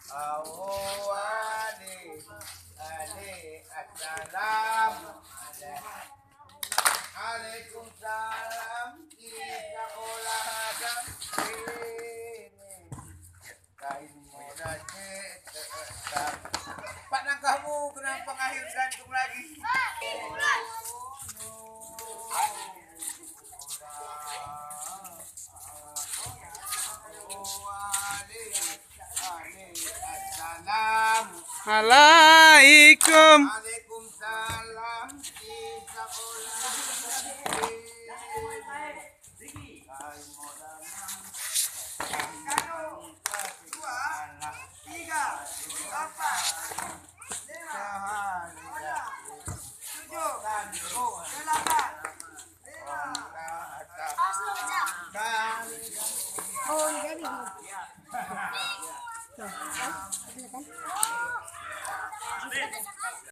Awali Ali assalam Waalaikumsalam kita olahraga ini kain muda cetak Pak Nangkamu kenapa ngahir gantung lagi Assalamualaikum. Waalaikumsalam kita Oh, jadi. Tuh, kan?